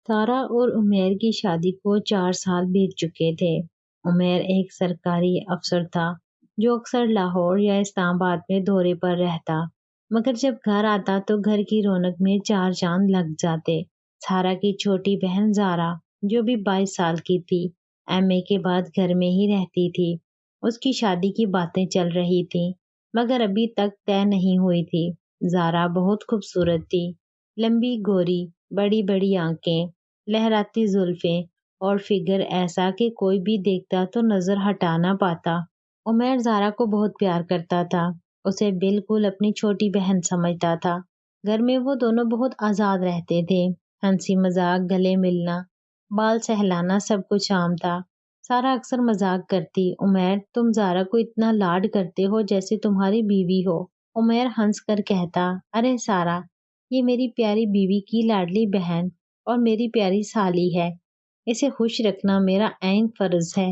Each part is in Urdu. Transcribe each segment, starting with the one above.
سارہ اور عمیر کی شادی کو 4 سال بیت چکے تھے۔ عمیر ایک سرکاری افسر تھا جو اکثر لاہور یا اسلام آباد میں دورے پر رہتا، مگر جب گھر آتا تو گھر کی رونق میں 4 چاند لگ جاتے۔ سارہ کی چھوٹی بہن زارا، جو بھی 22 سال کی تھی، ایم اے کے بعد گھر میں ہی رہتی تھی۔ اس کی شادی کی باتیں چل رہی تھیں، مگر ابھی تک طے نہیں ہوئی تھی۔ زارا بہت خوبصورت تھی، لمبی گوری، بڑی بڑی آنکھیں، لہراتی زلفیں اور فگر ایسا کہ کوئی بھی دیکھتا تو نظر ہٹا نہ پاتا۔ عمیر زارا کو بہت پیار کرتا تھا، اسے بالکل اپنی چھوٹی بہن سمجھتا تھا۔ گھر میں وہ دونوں بہت آزاد رہتے تھے، ہنسی مذاق، گلے ملنا، بال سہلانا سب کچھ عام تھا۔ سارا اکثر مذاق کرتی، عمیر تم زارا کو اتنا لاڈ کرتے ہو جیسے تمہاری بیوی ہو۔ عمیر ہنس کر کہتا، ارے سارا، یہ میری پیاری بیوی کی لاڈلی بہن اور میری پیاری سالی ہے، اسے خوش رکھنا میرا عین فرض ہے۔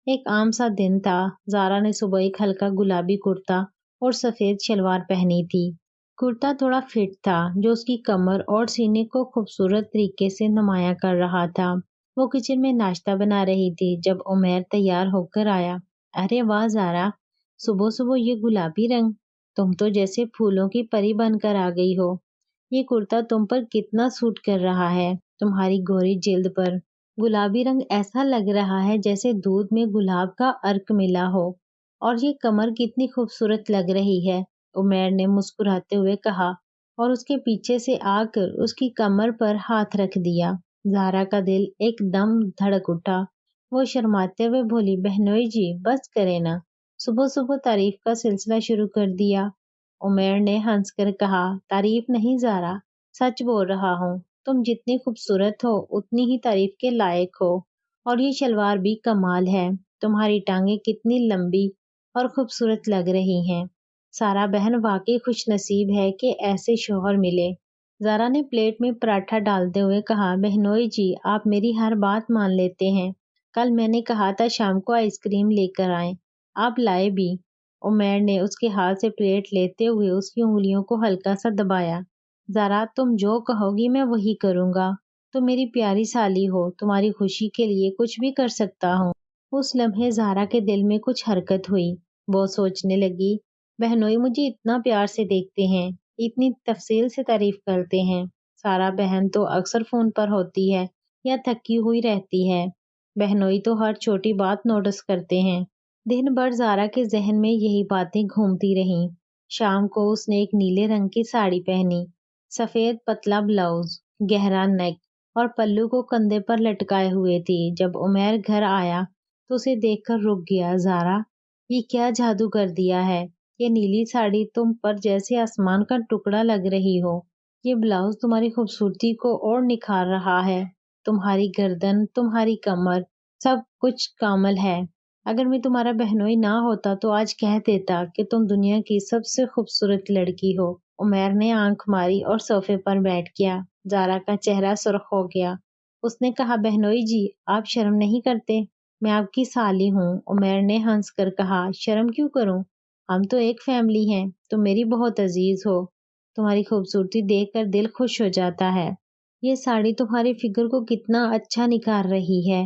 ایک عام سا دن تھا۔ زارا نے صبح ایک ہلکا گلابی کرتا اور سفید شلوار پہنی تھی۔ کرتا تھوڑا فٹ تھا جو اس کی کمر اور سینے کو خوبصورت طریقے سے نمایاں کر رہا تھا۔ وہ کچن میں ناشتہ بنا رہی تھی جب عمیر تیار ہو کر آیا۔ ارے واہ زارا، صبح صبح یہ گلابی رنگ، تم تو جیسے پھولوں کی پری بن کر آ گئی ہو۔ یہ کرتا تم پر کتنا سوٹ کر رہا ہے، تمہاری گوری جلد پر گلابی رنگ ایسا لگ رہا ہے جیسے دودھ میں گلاب کا عرق ملا ہو، اور یہ کمر کتنی خوبصورت لگ رہی ہے، عمیر نے مسکراتے ہوئے کہا اور اس کے پیچھے سے آ کر اس کی کمر پر ہاتھ رکھ دیا۔ زارا کا دل ایک دم دھڑک اٹھا، وہ شرماتے ہوئے بولی، بہنوئی جی بس کرے نا، صبح صبح تعریف کا سلسلہ شروع کر دیا۔ عمیر نے ہنس کر کہا، تعریف نہیں زارا، سچ بول رہا ہوں، تم جتنی خوبصورت ہو اتنی ہی تعریف کے لائق ہو، اور یہ شلوار بھی کمال ہے، تمہاری ٹانگیں کتنی لمبی اور خوبصورت لگ رہی ہیں۔ سارا بہن واقعی خوش نصیب ہے کہ ایسے شوہر ملے۔ زارا نے پلیٹ میں پراٹھا ڈالتے ہوئے کہا، بہنوئی جی آپ میری ہر بات مان لیتے ہیں، کل میں نے کہا تھا شام کو آئس کریم لے کر آئیں، آپ لائے بھی۔ عمیر نے اس کے ہاتھ سے پلیٹ لیتے ہوئے اس کی انگلیوں کو ہلکا سا دبایا۔ زارا تم جو کہو گی میں وہی کروں گا، تم میری پیاری سالی ہو، تمہاری خوشی کے لیے کچھ بھی کر سکتا ہوں۔ اس لمحے زارا کے دل میں کچھ حرکت ہوئی، وہ سوچنے لگی، بہنوئی مجھے اتنا پیار سے دیکھتے ہیں، اتنی تفصیل سے تعریف کرتے ہیں، سارا بہن تو اکثر فون پر ہوتی ہے یا تھکی ہوئی رہتی ہے، بہنوئی تو ہر چھوٹی بات نوٹس کرتے ہیں۔ دن بھر زارا کے ذہن میں یہی باتیں گھومتی رہیں۔ شام کو اس نے ایک نیلے رنگ کی ساڑی پہنی، سفید پتلا بلاؤز، گہرا نیک اور پلو کو کندھے پر لٹکائے ہوئے تھی۔ جب عمیر گھر آیا تو اسے دیکھ کر رک گیا۔ زارا، یہ کیا جادو کر دیا ہے، یہ نیلی ساڑی تم پر جیسے آسمان کا ٹکڑا لگ رہی ہو، یہ بلاؤز تمہاری خوبصورتی کو اور نکھار رہا ہے، تمہاری گردن، تمہاری کمر، سب کچھ کامل ہے۔ اگر میں تمہارا بہنوئی نہ ہوتا تو آج کہہ دیتا کہ تم دنیا کی سب سے خوبصورت لڑکی ہو۔ عمیر نے آنکھ ماری اور صوفے پر بیٹھ گیا۔ زارا کا چہرہ سرخ ہو گیا۔ اس نے کہا، بہنوئی جی آپ شرم نہیں کرتے، میں آپ کی سالی ہوں۔ عمیر نے ہنس کر کہا، شرم کیوں کروں، ہم تو ایک فیملی ہیں، تم میری بہت عزیز ہو، تمہاری خوبصورتی دیکھ کر دل خوش ہو جاتا ہے، یہ ساڑی تمہاری فگر کو کتنا اچھا نکھار رہی ہے۔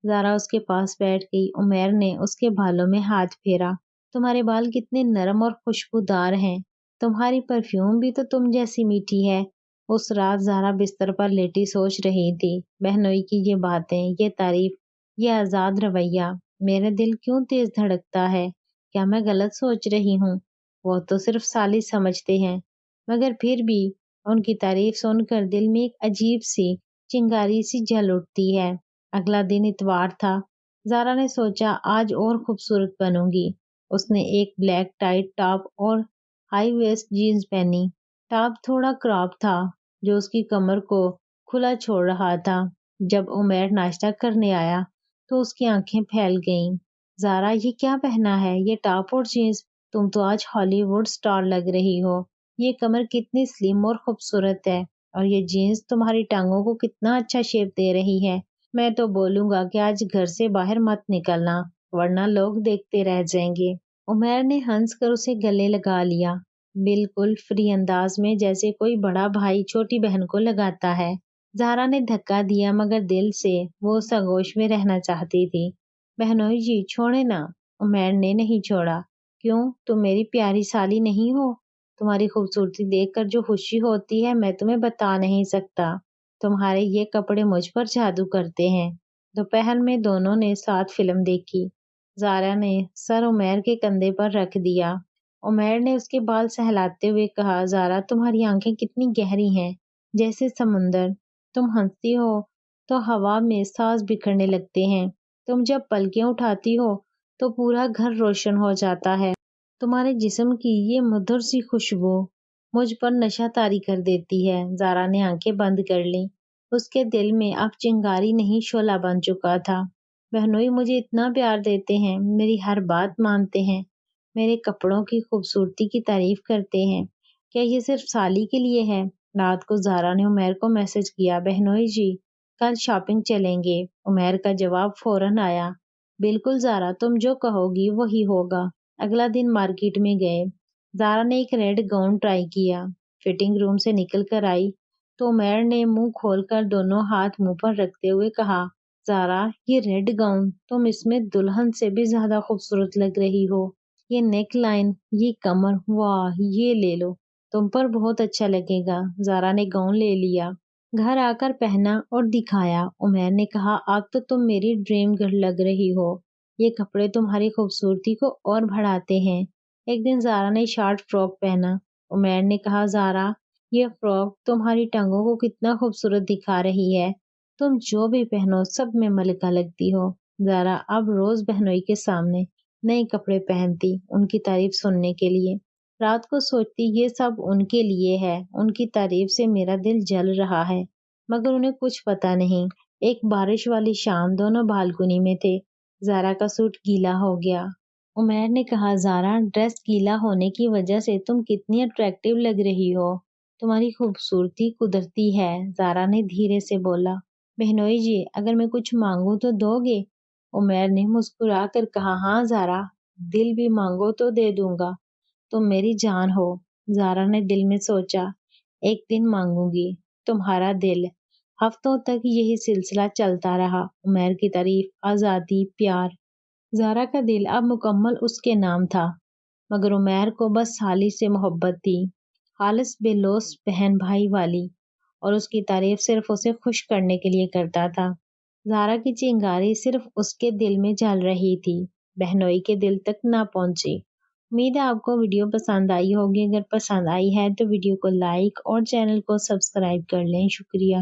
زارا اس کے پاس بیٹھ گئی۔ عمیر نے اس کے بالوں میں ہاتھ پھیرا، تمہارے بال کتنے نرم اور خوشبودار ہیں، تمہاری پرفیوم بھی تو تم جیسی میٹھی ہے۔ اس رات زارا بستر پر لیٹی سوچ رہی تھی، بہنوئی کی یہ باتیں، یہ تعریف، یہ آزاد رویہ، میرا دل کیوں تیز دھڑکتا ہے، کیا میں غلط سوچ رہی ہوں؟ وہ تو صرف سالی سمجھتے ہیں، مگر پھر بھی ان کی تعریف سن کر دل میں ایک عجیب سی چنگاری سی جل اٹھتی ہے۔ اگلا دن اتوار تھا۔ زارا نے سوچا آج اور خوبصورت بنوں گی۔ اس نے ایک بلیک ٹائٹ ٹاپ اور ہائی ویسٹ جینز پہنی۔ ٹاپ تھوڑا کراپ تھا جو اس کی کمر کو کھلا چھوڑ رہا تھا۔ جب عمیر ناشتہ کرنے آیا تو اس کی آنکھیں پھیل گئیں۔ زارا یہ کیا پہنا ہے، یہ ٹاپ اور جینز، تم تو آج ہالی ووڈ سٹار لگ رہی ہو، یہ کمر کتنی سلم اور خوبصورت ہے، اور یہ جینز تمہاری ٹانگوں کو کتنا اچھا شیپ دے رہی ہے۔ میں تو بولوں گا کہ آج گھر سے باہر مت نکلنا ورنہ لوگ دیکھتے رہ جائیں گے۔ عمیر نے ہنس کر اسے گلے لگا لیا، بالکل فری انداز میں جیسے کوئی بڑا بھائی چھوٹی بہن کو لگاتا ہے۔ زہرا نے دھکا دیا مگر دل سے وہ اس آغوش میں رہنا چاہتی تھی۔ بہنوئی جی چھوڑے نا۔ عمیر نے نہیں چھوڑا۔ کیوں؟ تم میری پیاری سالی نہیں ہو؟ تمہاری خوبصورتی دیکھ کر جو خوشی ہوتی ہے میں تمہیں بتا نہیں سکتا۔ تمہارے یہ کپڑے مجھ پر جادو کرتے ہیں۔ دوپہر میں دونوں نے ساتھ فلم دیکھی۔ زہرا نے سر عمیر کے کندھے پر رکھ دیا۔ عمیر نے اس کے بال سہلاتے ہوئے کہا، زہرا تمہاری آنکھیں کتنی گہری ہیں، جیسے سمندر۔ تم ہنستی ہو تو ہوا میں ساز بکھرنے لگتے ہیں۔ تم جب پلکیں اٹھاتی ہو تو پورا گھر روشن ہو جاتا ہے۔ تمہارے جسم کی یہ مدھر سی خوشبو مجھ پر نشہ طاری کر دیتی ہے۔ زہرا نے آنکھیں بند کر لیں۔ اس کے دل میں اب چنگاری نہیں شعلہ بن چکا تھا۔ بہنوئی مجھے اتنا پیار دیتے ہیں، میری ہر بات مانتے ہیں، میرے کپڑوں کی خوبصورتی کی تعریف کرتے ہیں۔ کیا یہ صرف سالی کے لیے ہے؟ رات کو زہرا نے عمیر کو میسج کیا، بہنوئی جی کل شاپنگ چلیں گے؟ عمیر کا جواب فوراً آیا، بالکل زہرا، تم جو کہو گی وہی ہوگا۔ اگلا دن مارکیٹ میں گئے۔ زہرا نے ایک ریڈ گاؤن ٹرائی کیا۔ فٹنگ روم سے نکل کر آئی تو عمیر نے منہ کھول کر دونوں ہاتھ منہ پر رکھتے ہوئے کہا، زہرا یہ ریڈ گاؤن، تم اس میں دلہن سے بھی زیادہ خوبصورت لگ رہی ہو۔ یہ نیک لائن، یہ کمر، واہ، یہ لے لو، تم پر بہت اچھا لگے گا۔ زہرا نے گاؤن لے لیا، گھر آ کر پہنا اور دکھایا۔ عمیر نے کہا، اب تو تم میری ڈریم گرل لگ رہی ہو۔ یہ کپڑے تمہاری خوبصورتی کو اور بڑھاتے ہیں۔ ایک دن زہرا نے شارٹ فراک پہنا۔ عمیر نے کہا، زہرا یہ فراک تمہاری ٹانگوں کو کتنا خوبصورت دکھا رہی ہے۔ تم جو بھی پہنو سب میں ملکہ لگتی ہو۔ زہرا اب روز بہنوئی کے سامنے نئے کپڑے پہنتی، ان کی تعریف سننے کے لیے۔ رات کو سوچتی یہ سب ان کے لیے ہے، ان کی تعریف سے میرا دل جل رہا ہے، مگر انہیں کچھ پتا نہیں۔ ایک بارش والی شام دونوں بالکنی میں تھے۔ زہرا کا سوٹ گیلا ہو گیا۔ عمیر نے کہا، زہرا ڈریس گیلا ہونے کی وجہ سے تم کتنی اٹریکٹیو لگ رہی ہو، تمہاری خوبصورتی قدرتی ہے۔ زہرا نے دھیرے سے بولا، بہنوئی جی اگر میں کچھ مانگوں تو دو گے؟ عمیر نے مسکرا کر کہا، ہاں زہرا، دل بھی مانگو تو دے دوں گا، تم میری جان ہو۔ زہرا نے دل میں سوچا، ایک دن مانگوں گی تمہارا دل۔ ہفتوں تک یہی سلسلہ چلتا رہا، عمیر کی تعریف، آزادی، پیار۔ زہرا کا دل اب مکمل اس کے نام تھا، مگر عمیر کو بس سالی سے محبت تھی، خالص بے لوث بہن بھائی والی، اور اس کی تعریف صرف اسے خوش کرنے کے لیے کرتا تھا۔ زہرا کی چنگاری صرف اس کے دل میں جل رہی تھی، بہنوئی کے دل تک نہ پہنچی۔ امید ہے آپ کو ویڈیو پسند آئی ہوگی۔ اگر پسند آئی ہے تو ویڈیو کو لائک اور چینل کو سبسکرائب کر لیں۔ شکریہ۔